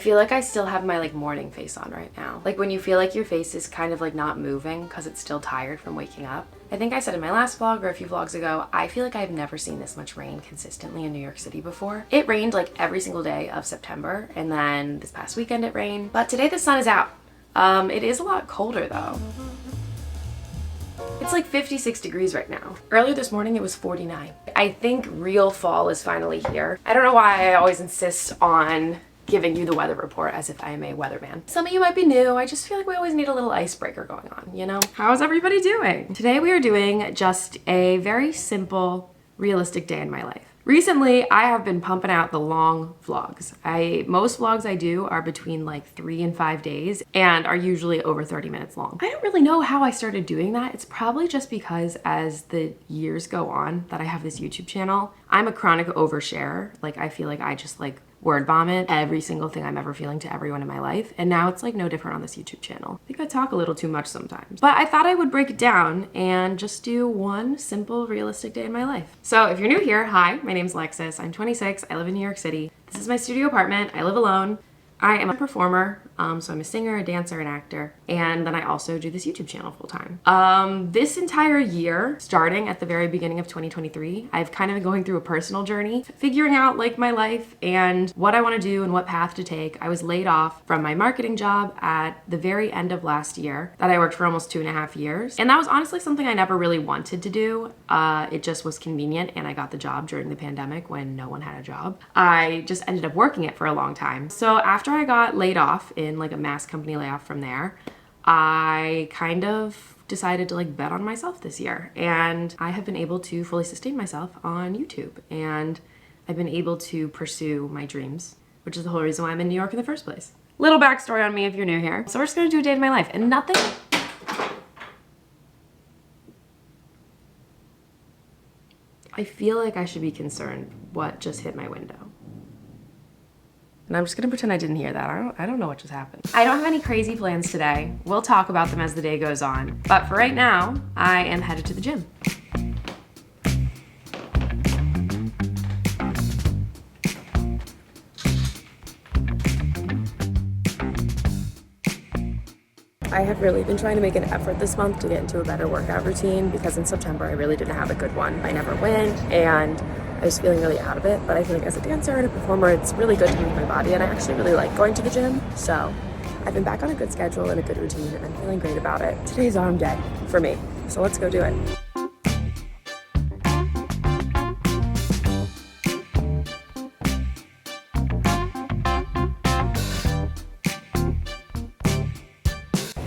feel like I still have my like morning face on right now. Like when you feel like your face is kind of like not moving because it's still tired from waking up. I think I said in my last vlog or a few vlogs ago, I feel like I've never seen this much rain consistently in New York City before. It rained like every single day of September, and then this past weekend it rained, but today the sun is out. It is a lot colder though. It's like 56 degrees right now. Earlier this morning it was 49. I think real fall is finally here. I don't know why I always insist on giving you the weather report as if I am a weatherman. Some of you might be new. I just feel like we always need a little icebreaker going on, you know? How's everybody doing? Today we are doing just a very simple, realistic day in my life. Recently, I have been pumping out the long vlogs. Most vlogs I do are between like 3 and 5 days and are usually over 30 minutes long. I don't really know how I started doing that. It's probably just because as the years go on that I have this YouTube channel, I'm a chronic oversharer. Like I feel like I just like word vomit every single thing I'm ever feeling to everyone in my life. And now it's like no different on this YouTube channel. I think I talk a little too much sometimes. But I thought I would break it down and just do one simple, realistic day in my life. So if you're new here, hi, my name's Alexis. I'm 26. I live in New York City. This is my studio apartment. I live alone. I am a performer, so I'm a singer, a dancer, an actor, and then I also do this YouTube channel full time. This entire year, starting at the very beginning of 2023, I've kind of been going through a personal journey, figuring out like my life and what I want to do and what path to take. I was laid off from my marketing job at the very end of last year that I worked for almost 2.5 years. And that was honestly something I never really wanted to do. It just was convenient and I got the job during the pandemic when no one had a job. I just ended up working it for a long time. So after I got laid off in like a mass company layoff from there, I kind of decided to like bet on myself this year, and I have been able to fully sustain myself on YouTube, and I've been able to pursue my dreams, which is the whole reason why I'm in New York in the first place. Little backstory on me if you're new here. So we're just gonna do a day in my life and nothing. I feel like I should be concerned what just hit my window. And I'm just gonna pretend I didn't hear that. I don't know what just happened. I don't have any crazy plans today. We'll talk about them as the day goes on. But for right now, I am headed to the gym. I have really been trying to make an effort this month to get into a better workout routine because in September I really didn't have a good one. I never went and I was feeling really out of it, but I feel like as a dancer and a performer, it's really good to move my body, and I actually really like going to the gym. So I've been back on a good schedule and a good routine, and I'm feeling great about it. Today's arm day for me, so let's go do it.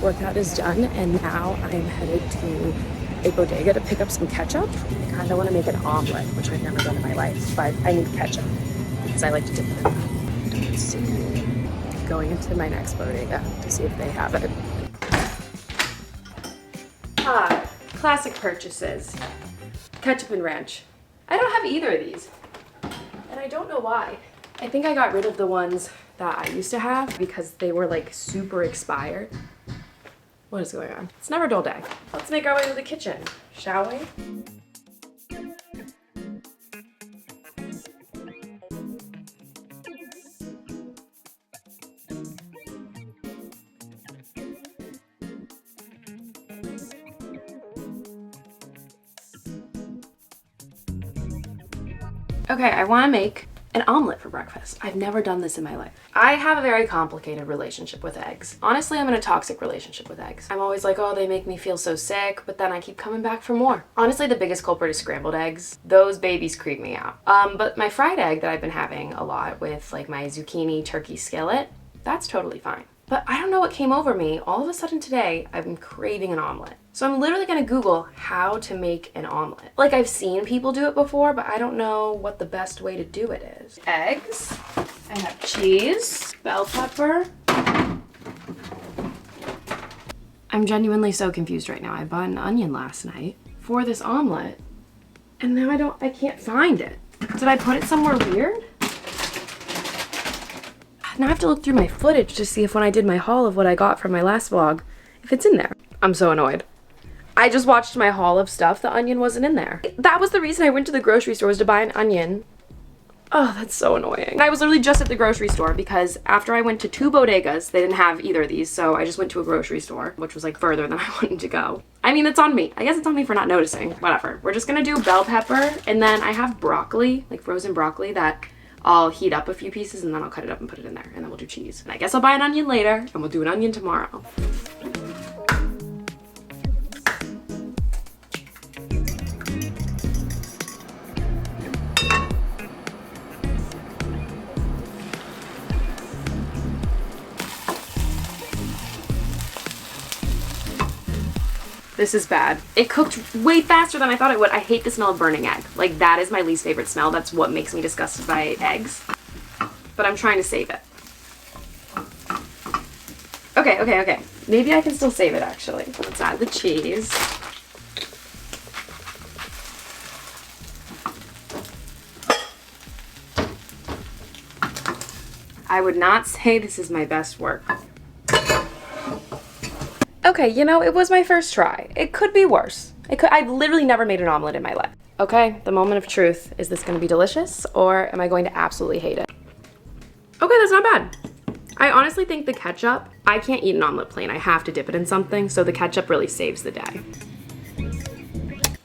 Workout is done, and now I'm headed to a bodega to pick up some ketchup. I kind of want to make an omelet, which I've never done in my life, but I need ketchup because I like to dip it in that. Let's see. Going into my next bodega to see if they have it. Classic purchases. Ketchup and ranch. I don't have either of these, and I don't know why. I think I got rid of the ones that I used to have because they were like super expired. What is going on? It's never a dull day. Let's make our way to the kitchen, shall we? Okay, I want to make an omelet for breakfast. I've never done this in my life. I have a very complicated relationship with eggs. Honestly, I'm in a toxic relationship with eggs. I'm always like, oh, they make me feel so sick, but then I keep coming back for more. Honestly, the biggest culprit is scrambled eggs. Those babies creep me out. But my fried egg that I've been having a lot with like my zucchini turkey skillet, that's totally fine. But I don't know what came over me. All of a sudden today, I'm craving an omelet. So I'm literally gonna Google how to make an omelet. Like I've seen people do it before, but I don't know what the best way to do it is. Eggs, I have cheese, bell pepper. I'm genuinely so confused right now. I bought an onion last night for this omelet, and now I can't find it. Did I put it somewhere weird? Now I have to look through my footage to see if when I did my haul of what I got from my last vlog, if it's in there. I'm so annoyed. I just watched my haul of stuff, the onion wasn't in there. That was the reason I went to the grocery store, was to buy an onion. Oh, that's so annoying. I was literally just at the grocery store because after I went to 2 bodegas, they didn't have either of these. So I just went to a grocery store, which was like further than I wanted to go. I mean, it's on me. I guess it's on me for not noticing. Whatever. We're just gonna do bell pepper. And then I have broccoli, like frozen broccoli that I'll heat up a few pieces and then I'll cut it up and put it in there. And then we'll do cheese. And I guess I'll buy an onion later and we'll do an onion tomorrow. This is bad. It cooked way faster than I thought it would. I hate the smell of burning egg. Like, that is my least favorite smell. That's what makes me disgusted by eggs. But I'm trying to save it. Okay. Maybe I can still save it, actually. Let's add the cheese. I would not say this is my best work. Okay, you know, it was my first try. It could be worse. I've literally never made an omelet in my life. Okay, the moment of truth. Is this gonna be delicious or am I going to absolutely hate it? Okay, that's not bad. I honestly think the ketchup, I can't eat an omelet plain. I have to dip it in something, so the ketchup really saves the day.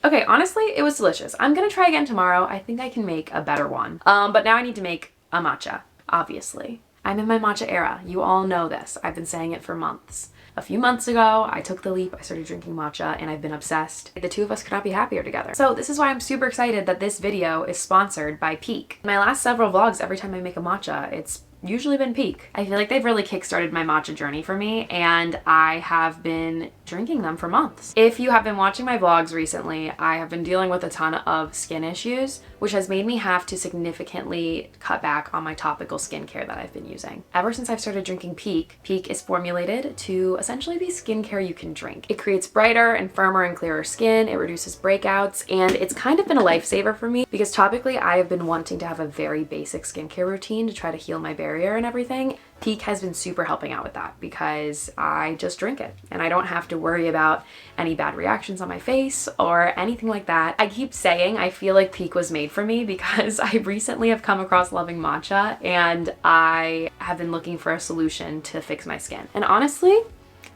Okay, honestly, it was delicious. I'm gonna try again tomorrow. I think I can make a better one. But now I need to make a matcha, obviously. I'm in my matcha era. You all know this. I've been saying it for months. A few months ago, I took the leap, I started drinking matcha, and I've been obsessed. The two of us could not be happier together. So this is why I'm super excited that this video is sponsored by Peak. My last several vlogs, every time I make a matcha, it's usually been Peak. I feel like they've really kickstarted my matcha journey for me, and I have been drinking them for months. If you have been watching my vlogs recently, I have been dealing with a ton of skin issues, which has made me have to significantly cut back on my topical skincare that I've been using. Ever since I've started drinking Peak, Peak is formulated to essentially be skincare you can drink. It creates brighter and firmer and clearer skin, it reduces breakouts, and it's kind of been a lifesaver for me because topically I have been wanting to have a very basic skincare routine to try to heal my barrier and everything. Peak has been super helping out with that because I just drink it and I don't have to worry about any bad reactions on my face or anything like that. I keep saying I feel like Peak was made for me because I recently have come across loving matcha and I have been looking for a solution to fix my skin. And honestly,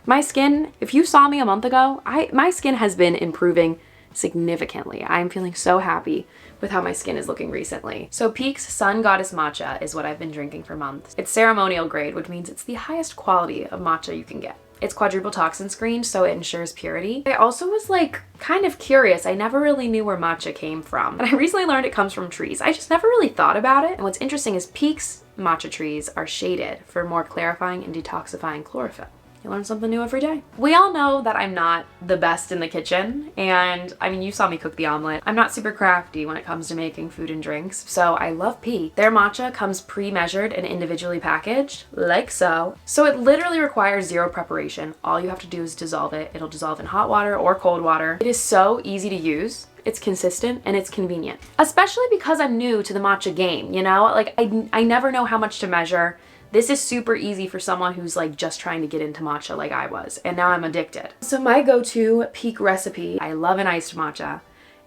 my skin, if you saw me a month ago, my skin has been improving significantly. I'm feeling so happy with how my skin is looking recently. So Peak's Sun Goddess Matcha is what I've been drinking for months. It's ceremonial grade, which means it's the highest quality of matcha you can get. It's quadruple toxin screened, so it ensures purity. I also was like kind of curious. I never really knew where matcha came from. And I recently learned it comes from trees. I just never really thought about it. And what's interesting is Peak's matcha trees are shaded for more clarifying and detoxifying chlorophyll. You learn something new every day. We all know that I'm not the best in the kitchen, and I mean, you saw me cook the omelet. I'm not super crafty when it comes to making food and drinks, so I love Peak. Their matcha comes pre-measured and individually packaged, like so. So it literally requires zero preparation. All you have to do is dissolve it. It'll dissolve in hot water or cold water. It is so easy to use. It's consistent and it's convenient, especially because I'm new to the matcha game, you know? Like I never know how much to measure. This is super easy for someone who's like just trying to get into matcha like I was, and now I'm addicted. So my go-to Peak recipe, I love an iced matcha,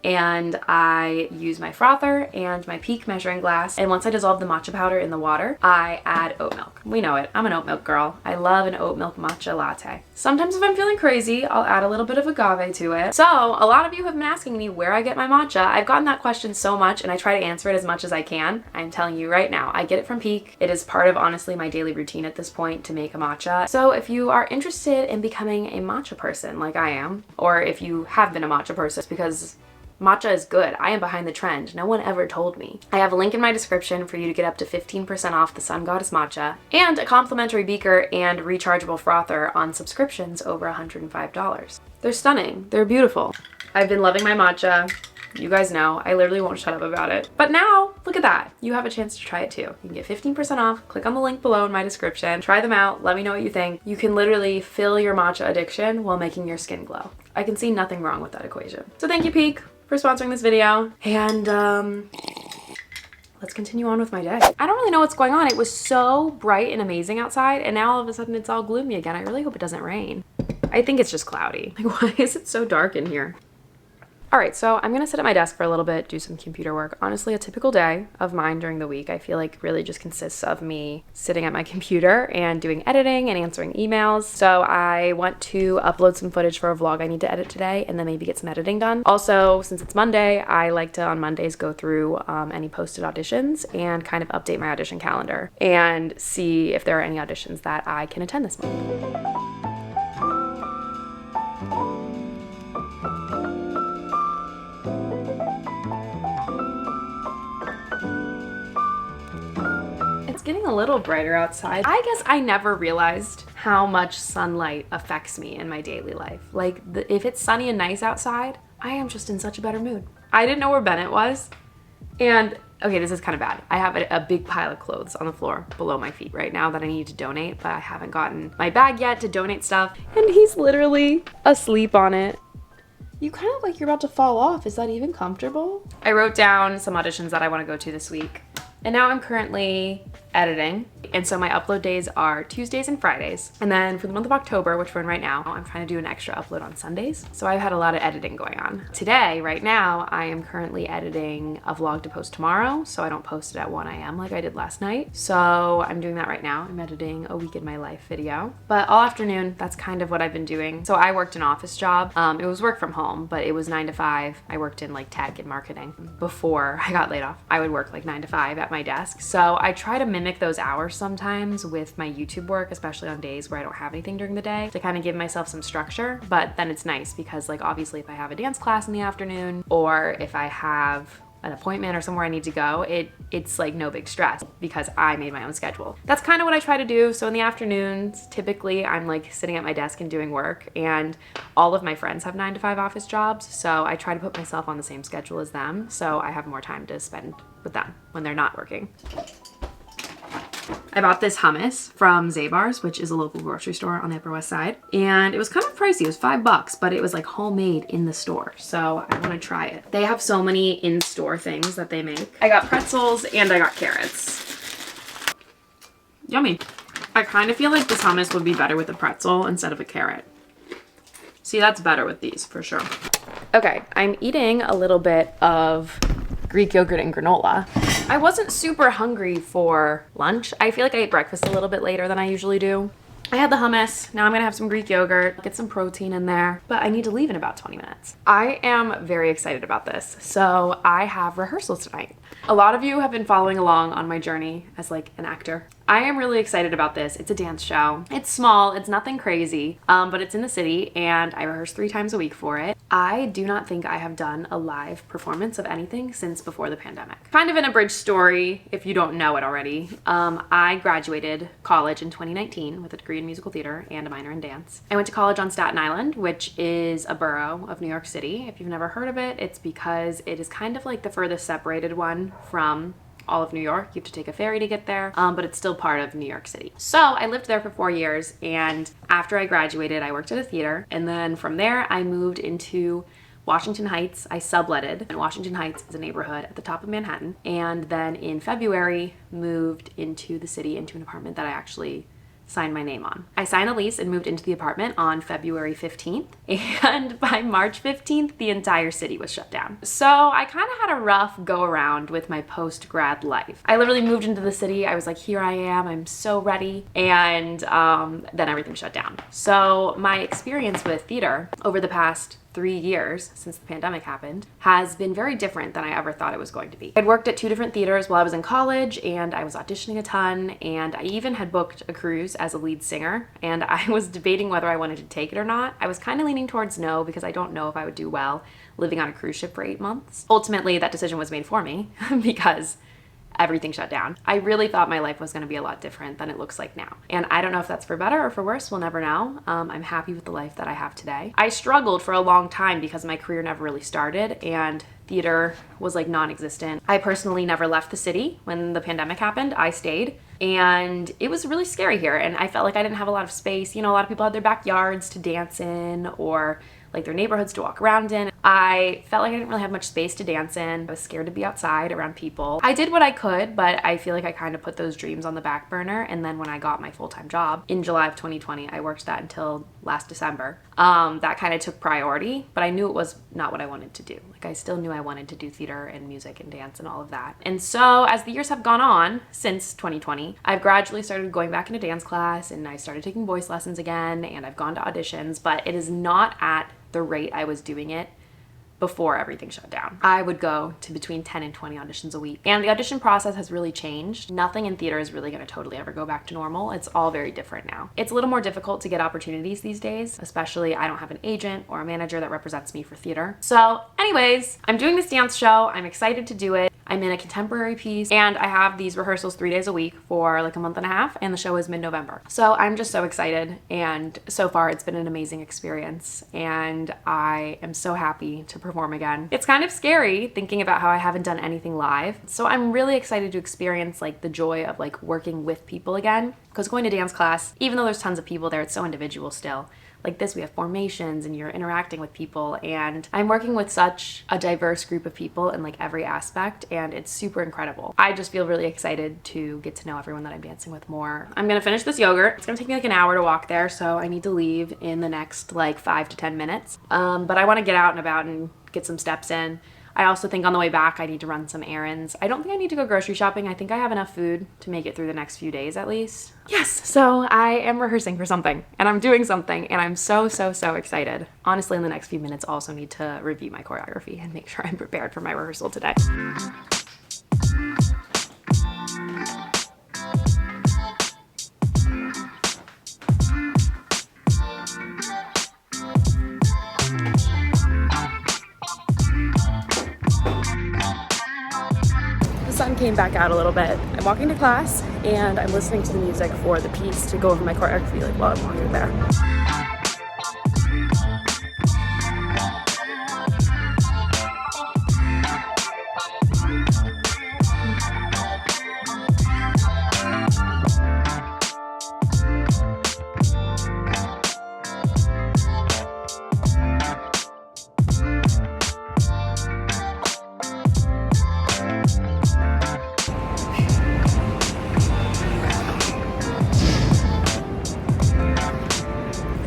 and I use my frother and my Peak measuring glass, and once I dissolve the matcha powder in the water, I add oat milk. We know it, I'm an oat milk girl. I love an oat milk matcha latte. Sometimes if I'm feeling crazy, I'll add a little bit of agave to it. So a lot of you have been asking me where I get my matcha. I've gotten that question so much and I try to answer it as much as I can. I'm telling you right now, I get it from Peak. It is part of honestly my daily routine at this point to make a matcha. So if you are interested in becoming a matcha person like I am, or if you have been a matcha person, because matcha is good. I am behind the trend. No one ever told me. I have a link in my description for you to get up to 15% off the Sun Goddess Matcha and a complimentary beaker and rechargeable frother on subscriptions over $105. They're stunning. They're beautiful. I've been loving my matcha. You guys know, I literally won't shut up about it. But now, look at that. You have a chance to try it too. You can get 15% off. Click on the link below in my description. Try them out. Let me know what you think. You can literally fill your matcha addiction while making your skin glow. I can see nothing wrong with that equation. So thank you, Peak, for sponsoring this video, and let's continue on with my day. I don't really know what's going on. It was so bright and amazing outside, and now all of a sudden it's all gloomy again. I really hope it doesn't rain. I think it's just cloudy. Like, why is it so dark in here? All right, so I'm gonna sit at my desk for a little bit, do some computer work. Honestly, a typical day of mine during the week, I feel like really just consists of me sitting at my computer and doing editing and answering emails. So I want to upload some footage for a vlog I need to edit today and then maybe get some editing done. Also, since it's Monday, I like to on Mondays go through any posted auditions and kind of update my audition calendar and see if there are any auditions that I can attend this month. Getting a little brighter outside. I guess I never realized how much sunlight affects me in my daily life. Like if it's sunny and nice outside, I am just in such a better mood. I didn't know where Bennett was. And okay, this is kind of bad. I have a big pile of clothes on the floor below my feet right now that I need to donate, but I haven't gotten my bag yet to donate stuff. And he's literally asleep on it. You kind of like you're about to fall off. Is that even comfortable? I wrote down some auditions that I want to go to this week. And now I'm currently editing. And so my upload days are Tuesdays and Fridays. And then for the month of October, which we're in right now, I'm trying to do an extra upload on Sundays. So I've had a lot of editing going on. Today, right now, I am currently editing a vlog to post tomorrow. So I don't post it at 1 a.m. like I did last night. So I'm doing that right now. I'm editing a week in my life video. But all afternoon, that's kind of what I've been doing. So I worked an office job. It was work from home, but it was 9 to 5. I worked in like tech and marketing before I got laid off. I would work like 9 to 5 at my desk. So I try to mimic those hours sometimes with my YouTube work, especially on days where I don't have anything during the day, to kind of give myself some structure. But then it's nice because like obviously if I have a dance class in the afternoon or if I have an appointment or somewhere I need to go, it's like no big stress because I made my own schedule. That's kind of what I try to do. So in the afternoons, typically I'm like sitting at my desk and doing work, and all of my friends have 9 to 5 office jobs. So I try to put myself on the same schedule as them. So I have more time to spend with them when they're not working. I bought this hummus from Zabar's, which is a local grocery store on the Upper West Side. And it was kind of pricey. It was $5, but it was like homemade in the store. So I want to try it. They have so many in-store things that they make. I got pretzels and I got carrots. Yummy. I kind of feel like this hummus would be better with a pretzel instead of a carrot. See, that's better with these for sure. Okay, I'm eating a little bit of Greek yogurt and granola. I wasn't super hungry for lunch. I feel like I ate breakfast a little bit later than I usually do. I had the hummus. Now I'm gonna have some Greek yogurt, get some protein in there, but I need to leave in about 20 minutes. I am very excited about this. So I have rehearsal tonight. A lot of you have been following along on my journey as like an actor. I am really excited about this. It's a dance show. It's small, it's nothing crazy, but it's in the city and I rehearse 3 times a week for it. I do not think I have done a live performance of anything since before the pandemic. Kind of an abridged story if you don't know it already. I graduated college in 2019 with a degree in musical theater and a minor in dance. I went to college on Staten Island, which is a borough of New York City. If you've never heard of it, it's because it is kind of like the furthest separated one from all of New York. You have to take a ferry to get there, but it's still part of New York City. So I lived there for 4 years, and after I graduated, I worked at a theater, and then from there, I moved into Washington Heights. I subletted, and Washington Heights is a neighborhood at the top of Manhattan, and then in February, moved into the city, into an apartment that I actually signed my name on. I signed the lease and moved into the apartment on February 15th, and by March 15th, the entire city was shut down. So I kind of had a rough go around with my post-grad life. I literally moved into the city. I was like, here I am, I'm so ready, and then everything shut down. So my experience with theater over the past 3 years since the pandemic happened has been very different than I ever thought it was going to be. I'd worked at 2 different theaters while I was in college, and I was auditioning a ton, and I even had booked a cruise as a lead singer, and I was debating whether I wanted to take it or not. I was kind of leaning towards no because I don't know if I would do well living on a cruise ship for 8 months. Ultimately, that decision was made for me because everything shut down. I really thought my life was going to be a lot different than it looks like now. And I don't know if that's for better or for worse. We'll never know. I'm happy with the life that I have today. I struggled for a long time because my career never really started and theater was like non-existent. I personally never left the city when the pandemic happened. I stayed. And it was really scary here. And I felt like I didn't have a lot of space. You know, a lot of people had their backyards to dance in or like their neighborhoods to walk around in. I felt like I didn't really have much space to dance in. I was scared to be outside around people. I did what I could, but I feel like I kind of put those dreams on the back burner. And then when I got my full-time job in July of 2020, I worked that until last December. That kind of took priority, but I knew it was not what I wanted to do. Like I still knew I wanted to do theater and music and dance and all of that. And so as the years have gone on since 2020, I've gradually started going back into dance class and I started taking voice lessons again and I've gone to auditions, but it is not at the rate I was doing it before everything shut down. I would go to between 10 and 20 auditions a week. And the audition process has really changed. Nothing in theater is really gonna totally ever go back to normal. It's all very different now. It's a little more difficult to get opportunities these days, especially I don't have an agent or a manager that represents me for theater. So anyways, I'm doing this dance show. I'm excited to do it. I'm in a contemporary piece and I have these rehearsals 3 days a week for like a month and a half and the show is mid-November. So I'm just so excited and so far it's been an amazing experience and I am so happy to perform again. It's kind of scary thinking about how I haven't done anything live. So I'm really excited to experience like the joy of like working with people again because going to dance class, even though there's tons of people there, it's so individual still. Like this, we have formations and you're interacting with people and I'm working with such a diverse group of people in like every aspect and it's super incredible. I just feel really excited to get to know everyone that I'm dancing with more. I'm gonna finish this yogurt. It's gonna take me like an hour to walk there, so I need to leave in the next like 5 to 10 minutes. But I wanna get out and about and get some steps in. I also think on the way back I need to run some errands. I don't think I need to go grocery shopping. I think I have enough food to make it through the next few days at least. Yes, so I am rehearsing for something and I'm doing something and I'm so excited. Honestly, in the next few minutes also need to review my choreography and make sure I'm prepared for my rehearsal today. Sun came back out a little bit. I'm walking to class and I'm listening to the music for the piece to go over my choreography like while I'm walking there.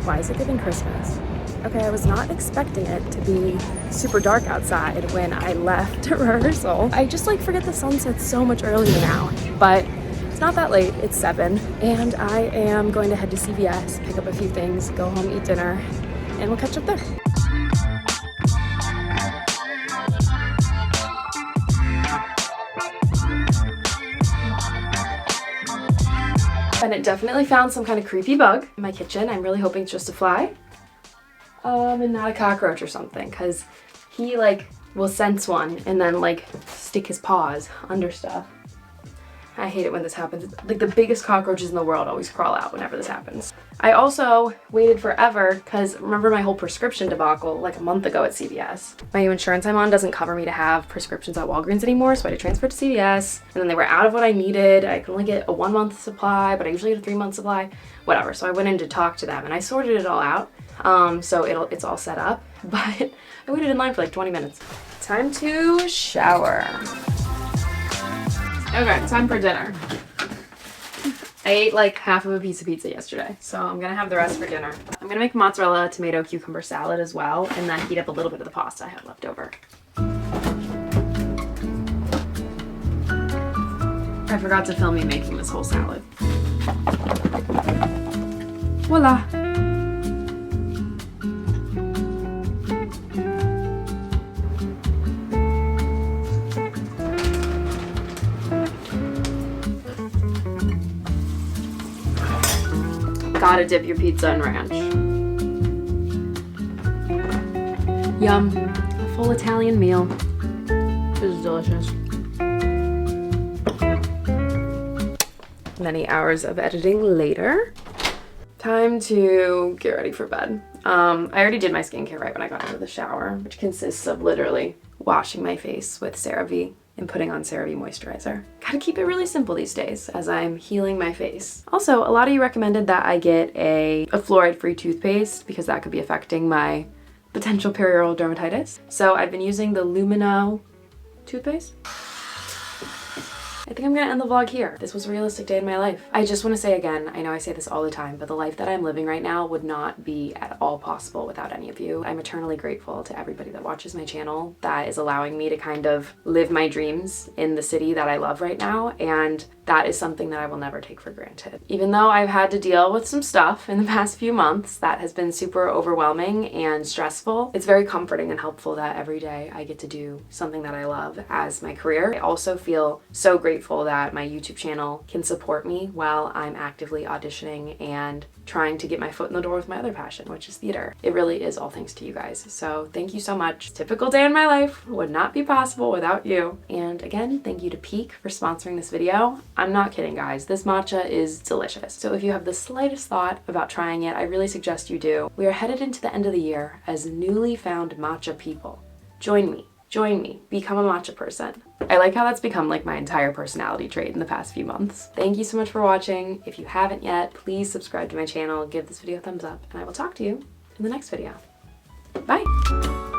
Why is it giving Christmas? Okay, I was not expecting it to be super dark outside when I left rehearsal. I just like forget the sun sets so much earlier now, but it's not that late, it's 7, and I am going to head to CVS, pick up a few things, go home, eat dinner, and we'll catch up there. And it definitely found some kind of creepy bug in my kitchen. I'm really hoping it's just a fly. And not a cockroach or something, because he like will sense one and then like stick his paws under stuff. I hate it when this happens. Like the biggest cockroaches in the world always crawl out whenever this happens. I also waited forever because remember my whole prescription debacle like a month ago at CVS. My new insurance I'm on doesn't cover me to have prescriptions at Walgreens anymore, so I had to transfer to CVS and then they were out of what I needed. I could only get a 1-month supply, but I usually get a 3-month supply, whatever. So I went in to talk to them and I sorted it all out. So it's all set up, but I waited in line for like 20 minutes. Time to shower. Okay, time for dinner. I ate like half of a piece of pizza yesterday, so I'm gonna have the rest for dinner. I'm gonna make mozzarella, tomato, cucumber salad as well, and then heat up a little bit of the pasta I have left over. I forgot to film me making this whole salad. Voila! Gotta dip your pizza in ranch. Yum. A full Italian meal. This is delicious. Many hours of editing later. Time to get ready for bed. I already did my skincare right when I got out of the shower, which consists of literally washing my face with CeraVe and putting on CeraVe moisturizer. Gotta keep it really simple these days as I'm healing my face. Also, a lot of you recommended that I get a fluoride-free toothpaste because that could be affecting my potential perioral dermatitis. So I've been using the Lumino toothpaste. I think I'm gonna end the vlog here. This was a realistic day in my life. I just want to say again, I know I say this all the time, but the life that I'm living right now would not be at all possible without any of you. I'm eternally grateful to everybody that watches my channel that is allowing me to kind of live my dreams in the city that I love right now, and that is something that I will never take for granted. Even though I've had to deal with some stuff in the past few months that has been super overwhelming and stressful, it's very comforting and helpful that every day I get to do something that I love as my career. I also feel so grateful that my YouTube channel can support me while I'm actively auditioning and trying to get my foot in the door with my other passion, which is theater. It really is all thanks to you guys. So thank you so much. Typical day in my life would not be possible without you. And again, thank you to Peak for sponsoring this video. I'm not kidding, guys. This matcha is delicious. So if you have the slightest thought about trying it, I really suggest you do. We are headed into the end of the year as newly found matcha people. Join me, become a matcha person. I like how that's become like my entire personality trait in the past few months. Thank you so much for watching. If you haven't yet, please subscribe to my channel, give this video a thumbs up, and I will talk to you in the next video. Bye.